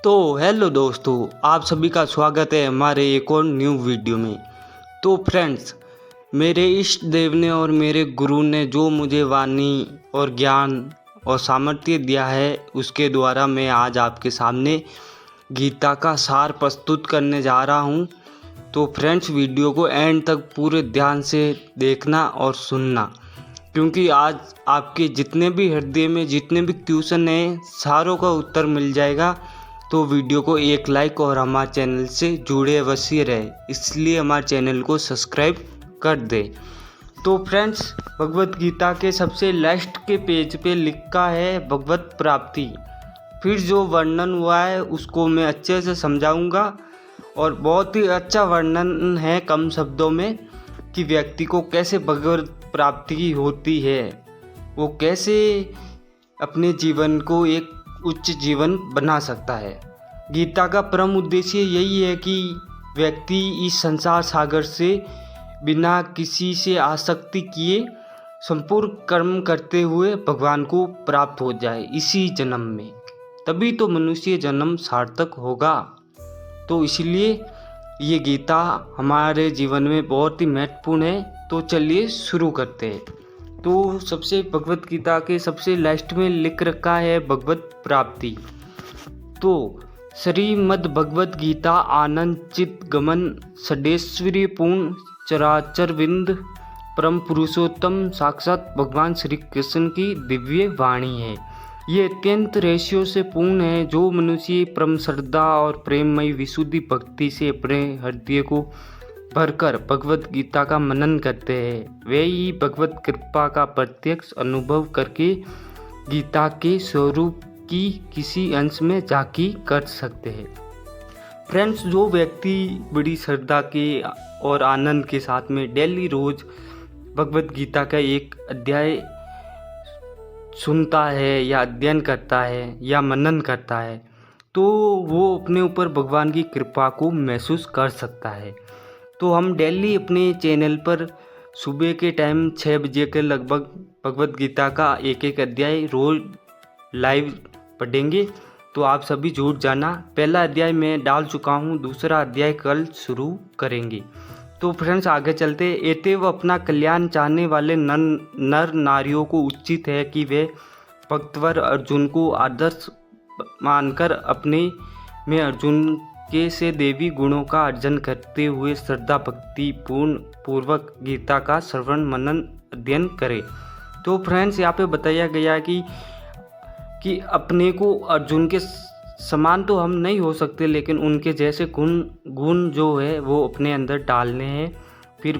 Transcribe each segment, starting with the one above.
तो हेलो दोस्तों, आप सभी का स्वागत है हमारे एक और न्यू वीडियो में। तो फ्रेंड्स, मेरे इष्ट देव ने और मेरे गुरु ने जो मुझे वाणी और ज्ञान और सामर्थ्य दिया है, उसके द्वारा मैं आज आपके सामने गीता का सार प्रस्तुत करने जा रहा हूँ। तो फ्रेंड्स, वीडियो को एंड तक पूरे ध्यान से देखना और सुनना, क्योंकि आज आपके जितने भी हृदय में जितने भी क्वेश्चन हैं, सारों का उत्तर मिल जाएगा। तो वीडियो को एक लाइक और हमारे चैनल से जुड़े अवश्य रहे, इसलिए हमारे चैनल को सब्सक्राइब कर दे। तो फ्रेंड्स, भगवत गीता के सबसे लास्ट के पेज पे लिखा है भगवत प्राप्ति। फिर जो वर्णन हुआ है उसको मैं अच्छे से समझाऊंगा, और बहुत ही अच्छा वर्णन है कम शब्दों में कि व्यक्ति को कैसे भगवत प्राप्ति होती है, वो कैसे अपने जीवन को एक उच्च जीवन बना सकता है। गीता का परम उद्देश्य यही है कि व्यक्ति इस संसार सागर से बिना किसी से आसक्ति किए संपूर्ण कर्म करते हुए भगवान को प्राप्त हो जाए इसी जन्म में, तभी तो मनुष्य जन्म सार्थक होगा। तो इसलिए ये गीता हमारे जीवन में बहुत ही महत्वपूर्ण है। तो चलिए शुरू करते हैं। तो सबसे भगवत गीता के सबसे लास्ट में लिख रखा है भगवत प्राप्ति। तो श्रीमद् भगवत गीता आनंद चित गमन षडेश्वरी पूर्ण चराचर विंद परम पुरुषोत्तम साक्षात भगवान श्री कृष्ण की दिव्य वाणी है। ये अत्यंत रहस्यों से पूर्ण है। जो मनुष्य परम श्रद्धा और प्रेममयी विशुद्धि भक्ति से अपने हृदय को भरकर भगवत गीता का मनन करते हैं, वे ही भगवत कृपा का प्रत्यक्ष अनुभव करके गीता के स्वरूप की किसी अंश में झांकी कर सकते हैं। फ्रेंड्स, जो व्यक्ति बड़ी श्रद्धा के और आनंद के साथ में डेली रोज भगवत गीता का एक अध्याय सुनता है या अध्ययन करता है या मनन करता है, तो वो अपने ऊपर भगवान की कृपा को महसूस कर सकता है। तो हम डेली अपने चैनल पर सुबह के टाइम 6 बजे के लगभग भगवत गीता का एक एक अध्याय रोज लाइव पढ़ेंगे। तो आप सभी जुड़ जाना। पहला अध्याय मैं डाल चुका हूँ, दूसरा अध्याय कल शुरू करेंगे। तो फ्रेंड्स, आगे चलते। एतेव अपना कल्याण चाहने वाले नर नारियों को उचित है कि वे भक्तवर अर्जुन को आदर्श मानकर अपने में अर्जुन के से देवी गुणों का अर्जन करते हुए श्रद्धा भक्ति पूर्वक गीता का श्रवण मनन अध्ययन करें। तो फ्रेंड्स, यहाँ पे बताया गया कि अपने को अर्जुन के समान तो हम नहीं हो सकते, लेकिन उनके जैसे गुण जो है वो अपने अंदर डालने हैं। फिर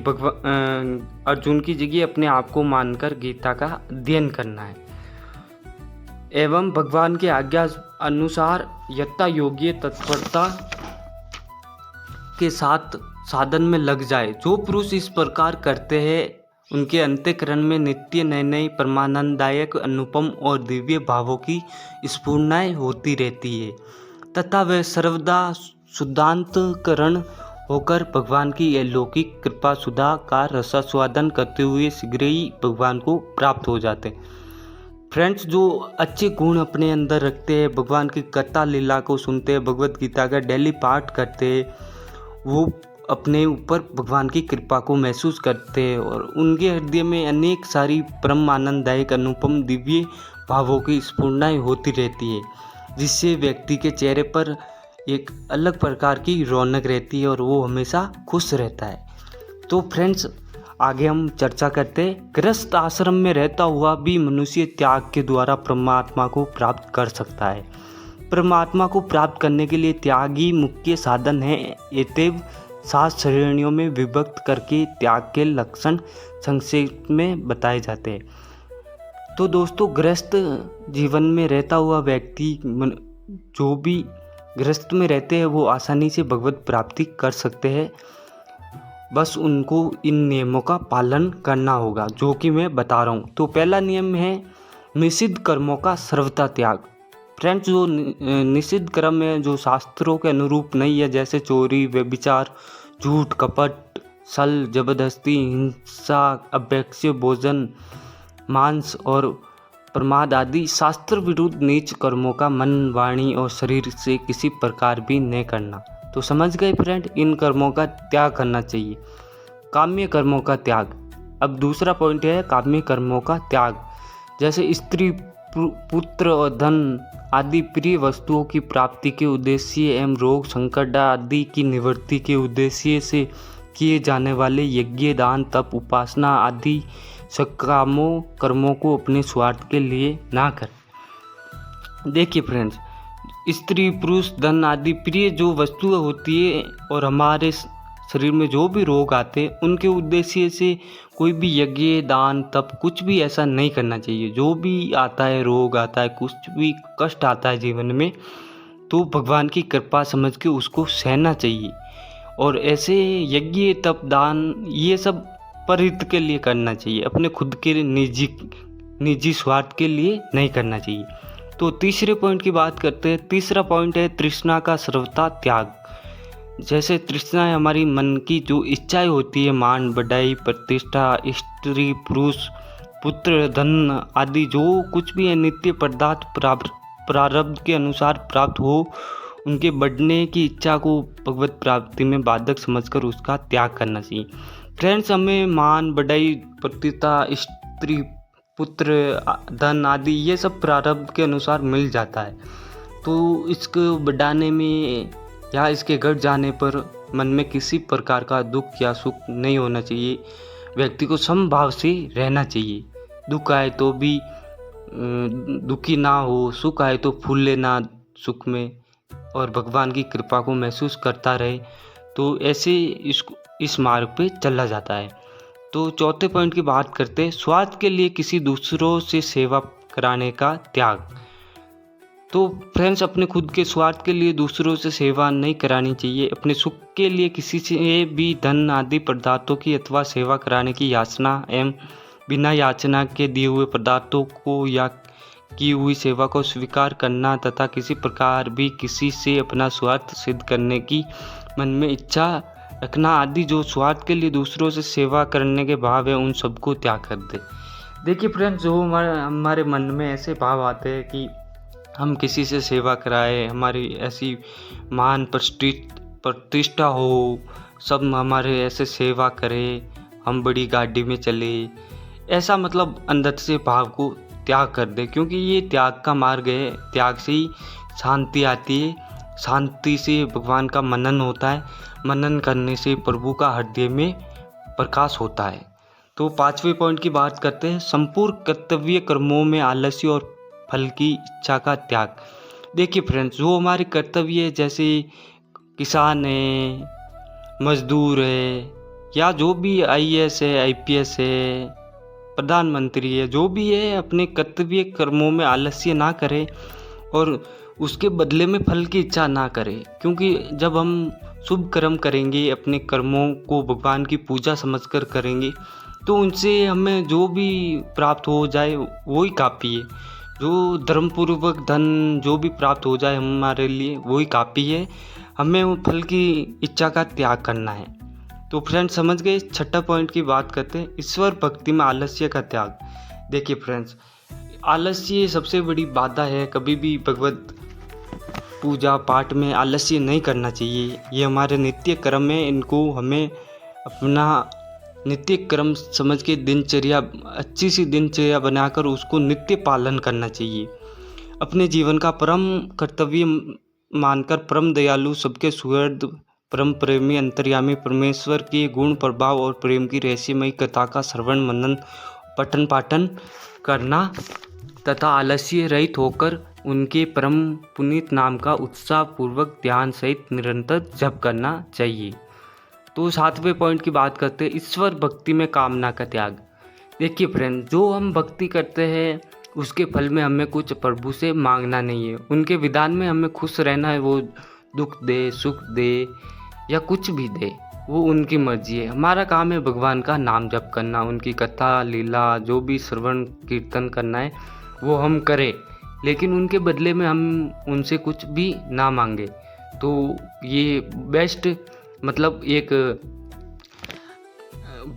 अर्जुन की जगह अपने आप को मानकर गीता का अध्ययन करना है एवं भगवान की आज्ञा अनुसार यथा योग्य तत्परता के साथ साधन में लग जाए। जो पुरुष इस प्रकार करते हैं, उनके अंतःकरण में नित्य नए नए परमानंददायक अनुपम और दिव्य भावों की स्फुरणाएं होती रहती है, तथा वे सर्वदा शुद्धांतकरण होकर भगवान की अलौकिक कृपा सुधा का रसास्वादन करते हुए शीघ्र ही भगवान को प्राप्त हो जाते हैं। फ्रेंड्स, जो अच्छे गुण अपने अंदर रखते हैं, भगवान की कथा लीला को सुनते हैं, भगवत गीता का डेली पाठ करते हैं, वो अपने ऊपर भगवान की कृपा को महसूस करते हैं और उनके हृदय में अनेक सारी परम आनंददायक अनुपम दिव्य भावों की स्फुरणाएं होती रहती है, जिससे व्यक्ति के चेहरे पर एक अलग प्रकार की रौनक रहती है और वो हमेशा खुश रहता है। तो फ्रेंड्स, आगे हम चर्चा करते हैं। गृहस्थ आश्रम में रहता हुआ भी मनुष्य त्याग के द्वारा परमात्मा को प्राप्त कर सकता है। परमात्मा को प्राप्त करने के लिए त्याग ही मुख्य साधन है। एतेव 7 श्रेणियों में विभक्त करके त्याग के लक्षण संक्षेप में बताए जाते हैं। तो दोस्तों, गृहस्थ जीवन में रहता हुआ व्यक्ति, जो भी गृहस्थ में रहते हैं, वो आसानी से भगवत प्राप्ति कर सकते हैं। बस उनको इन नियमों का पालन करना होगा, जो कि मैं बता रहा हूँ। तो पहला नियम है निषिद्ध कर्मों का सर्वथा त्याग। फ्रेंड्स, जो निषिद्ध कर्म है, जो शास्त्रों के अनुरूप नहीं है, जैसे चोरी, व्यभिचार, झूठ, कपट, छल, जबरदस्ती, हिंसा, अभक्ष्य भोजन, मांस और प्रमाद आदि शास्त्र विरुद्ध नीच कर्मों का मन, वाणी और शरीर से किसी प्रकार भी न करना। तो समझ गए फ्रेंड, इन कर्मों का त्याग करना चाहिए। काम्य कर्मों का त्याग। अब दूसरा पॉइंट है काम्य कर्मों का त्याग। जैसे स्त्री, पुत्र और धन आदि प्रिय वस्तुओं की प्राप्ति के उद्देश्य एवं रोग संकट आदि की निवृत्ति के उद्देश्य से किए जाने वाले यज्ञ, दान, तप, उपासना आदि सकामों कर्मों को अपने स्वार्थ के लिए ना करें। देखिए फ्रेंड्स, स्त्री, पुरुष, धन आदि प्रिय जो वस्तुएं होती है और हमारे शरीर में जो भी रोग आते हैं उनके उद्देश्य से कोई भी यज्ञ, दान, तप कुछ भी ऐसा नहीं करना चाहिए। जो भी आता है, रोग आता है, कुछ भी कष्ट आता है जीवन में, तो भगवान की कृपा समझ के उसको सहना चाहिए। और ऐसे यज्ञ, तप, दान ये सब परहित के लिए करना चाहिए, अपने खुद के निजी स्वार्थ के लिए नहीं करना चाहिए। तो तीसरे पॉइंट की बात करते हैं। तीसरा पॉइंट है तृष्णा का सर्वथा त्याग। जैसे तृष्णा है हमारी मन की जो इच्छाएं होती है, मान, बढ़ाई, प्रतिष्ठा, स्त्री, पुरुष, पुत्र, धन आदि जो कुछ भी है नित्य पदार्थ प्रारब्ध के अनुसार प्राप्त हो, उनके बढ़ने की इच्छा को भगवत प्राप्ति में बाधक समझकर उसका त्याग करना चाहिए। फ्रेंड्स, हमें मान, बढ़ाई, प्रतिष्ठा, स्त्री, पुत्र, धन आदि ये सब प्रारब्ध के अनुसार मिल जाता है। तो इसको बढ़ाने में या इसके घट जाने पर मन में किसी प्रकार का दुख या सुख नहीं होना चाहिए। व्यक्ति को समभाव से रहना चाहिए। दुख आए तो भी दुखी ना हो, सुख आए तो फूल लेना सुख में, और भगवान की कृपा को महसूस करता रहे। तो ऐसे इस मार्ग पे चला जाता है। तो चौथे पॉइंट की बात करते हैं स्वार्थ के लिए किसी दूसरों से सेवा कराने का त्याग। तो फ्रेंड्स, अपने खुद के स्वार्थ के लिए दूसरों से सेवा नहीं करानी चाहिए। अपने सुख के लिए किसी से भी धन आदि पदार्थों की अथवा सेवा कराने की याचना एवं बिना याचना के दिए हुए पदार्थों को या की हुई सेवा को स्वीकार करना तथा किसी प्रकार भी किसी से अपना स्वार्थ सिद्ध करने की मन में इच्छा रखना आदि जो स्वार्थ के लिए दूसरों से सेवा करने के भाव है, उन सबको त्याग कर दे। देखिए फ्रेंड्स, जो हमारे मन में ऐसे भाव आते हैं कि हम किसी से सेवा कराए, हमारी ऐसी मान प्रतिष्ठा हो, सब हमारे ऐसे सेवा करे, हम बड़ी गाड़ी में चले, ऐसा मतलब अंदर से भाव को त्याग कर दे, क्योंकि ये त्याग का मार्ग है। त्याग से ही शांति आती है, शांति से भगवान का मनन होता है, मनन करने से प्रभु का हृदय में प्रकाश होता है। तो पांचवें पॉइंट की बात करते हैं संपूर्ण कर्तव्य कर्मों में आलस्य और फल की इच्छा का त्याग। देखिए फ्रेंड्स, जो हमारे कर्तव्य है, जैसे किसान है, मजदूर है, या जो भी IAS है, IPS है, प्रधानमंत्री है, जो भी है, अपने कर्तव्य कर्मों में आलस्य ना करे और उसके बदले में फल की इच्छा ना करे। क्योंकि जब हम शुभ कर्म करेंगे, अपने कर्मों को भगवान की पूजा समझकर करेंगे, तो उनसे हमें जो भी प्राप्त हो जाए वही काफ़ी है। जो धर्मपूर्वक धन जो भी प्राप्त हो जाए हमारे लिए वही काफ़ी है। हमें वो फल की इच्छा का त्याग करना है। तो फ्रेंड्स, समझ गए। छठा पॉइंट की बात करते हैं ईश्वर भक्ति में आलस्य का त्याग। देखिए फ्रेंड्स, आलस्य सबसे बड़ी बाधा है। कभी भी भगवत पूजा पाठ में आलस्य नहीं करना चाहिए। ये हमारे नित्य कर्म है, इनको हमें अपना नित्य कर्म समझ के दिनचर्या, अच्छी सी दिनचर्या बनाकर उसको नित्य पालन करना चाहिए। अपने जीवन का परम कर्तव्य मानकर परम दयालु, सबके सुहृद, परम प्रेमी, अंतर्यामी परमेश्वर के गुण, प्रभाव और प्रेम की रहस्यमयी कथा का श्रवण, मनन, पठन पाठन करना तथा आलस्य रहित होकर उनके परम पुनीत नाम का उत्साह पूर्वक ध्यान सहित निरंतर जप करना चाहिए। तो सातवें पॉइंट की बात करते हैं ईश्वर भक्ति में कामना का त्याग। देखिए फ्रेंड, जो हम भक्ति करते हैं उसके फल में हमें कुछ प्रभु से मांगना नहीं है। उनके विधान में हमें खुश रहना है। वो दुख दे, सुख दे या कुछ भी दे, वो उनकी मर्जी है। हमारा काम है भगवान का नाम जप करना, उनकी कथा लीला जो भी श्रवण कीर्तन करना है वो हम करें, लेकिन उनके बदले में हम उनसे कुछ भी ना मांगे। तो ये बेस्ट मतलब एक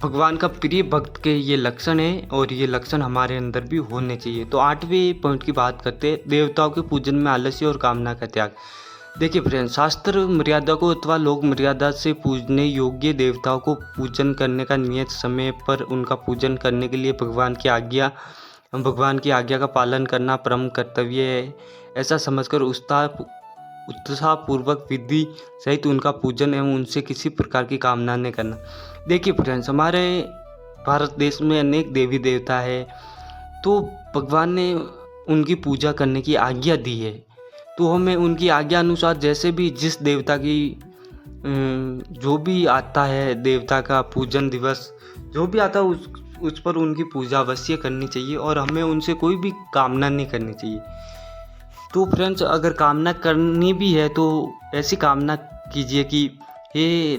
भगवान का प्रिय भक्त के ये लक्षण है और ये लक्षण हमारे अंदर भी होने चाहिए। तो 8वें पॉइंट की बात करते हैं, देवताओं के पूजन में आलस्य और कामना का त्याग। देखिए फ्रेंड्स, शास्त्र मर्यादा को अथवा लोक मर्यादा से पूजने योग्य देवताओं को पूजन करने का नियत समय पर उनका पूजन करने के लिए भगवान की आज्ञा का पालन करना परम कर्तव्य है। ऐसा समझकर उत्साहपूर्वक विधि सहित उनका पूजन एवं उनसे किसी प्रकार की कामना नहीं करना। देखिए फ्रेंड्स, हमारे भारत देश में अनेक देवी देवता है, तो भगवान ने उनकी पूजा करने की आज्ञा दी है। तो हमें उनकी आज्ञा अनुसार जैसे भी जिस देवता की जो भी आता है, देवता का पूजन दिवस जो भी आता है उस पर उनकी पूजा अवश्य करनी चाहिए और हमें उनसे कोई भी कामना नहीं करनी चाहिए। तो फ्रेंड्स, अगर कामना करनी भी है तो ऐसी कामना कीजिए कि हे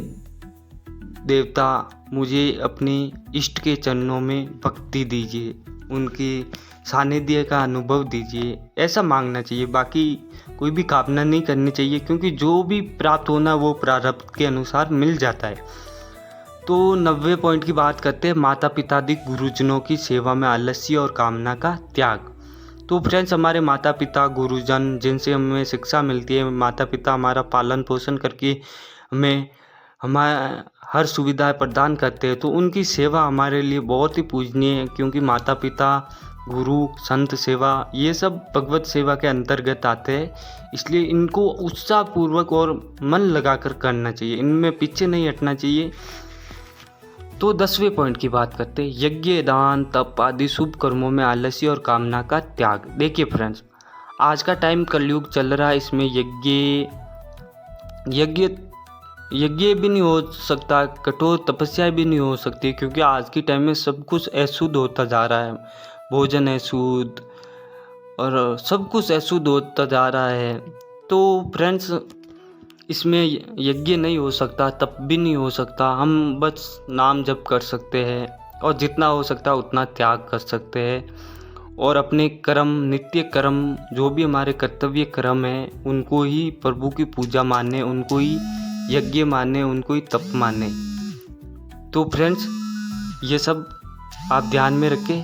देवता, मुझे अपने इष्ट के चरणों में भक्ति दीजिए, उनके सानिध्य का अनुभव दीजिए, ऐसा मांगना चाहिए। बाकी कोई भी कामना नहीं करनी चाहिए, क्योंकि जो भी प्राप्त होना वो प्रारब्ध के अनुसार मिल जाता है। तो 90 पॉइंट की बात करते हैं, माता पिता आदि गुरुजनों की सेवा में आलस्य और कामना का त्याग। तो फ्रेंड्स, हमारे माता पिता गुरुजन जिनसे हमें शिक्षा मिलती है, माता पिता हमारा पालन पोषण करके हमें हर सुविधाएं प्रदान करते हैं, तो उनकी सेवा हमारे लिए बहुत ही पूजनीय है। क्योंकि माता पिता, गुरु, संत सेवा ये सब भगवत सेवा के अंतर्गत आते हैं, इसलिए इनको उत्साहपूर्वक और मन लगाकर करना चाहिए, इनमें पीछे नहीं हटना चाहिए। तो 10वें पॉइंट की बात करते हैं, यज्ञ, दान, तप आदि शुभ कर्मों में आलस्य और कामना का त्याग। देखिए फ्रेंड्स, आज का टाइम कलयुग चल रहा है, इसमें यज्ञ भी नहीं हो सकता, कठोर तपस्या भी नहीं हो सकती, क्योंकि आज के टाइम में सब कुछ अशुद्ध होता जा रहा है। भोजन अशुद्ध और सब कुछ अशुद्ध होता जा रहा है। तो फ्रेंड्स, इसमें यज्ञ नहीं हो सकता, तप भी नहीं हो सकता। हम बस नाम जप कर सकते हैं और जितना हो सकता है उतना त्याग कर सकते हैं और अपने कर्म, नित्य कर्म, जो भी हमारे कर्तव्य कर्म हैं, उनको ही प्रभु की पूजा माने, उनको ही यज्ञ माने, उनको ही तप माने। तो फ्रेंड्स, ये सब आप ध्यान में रखें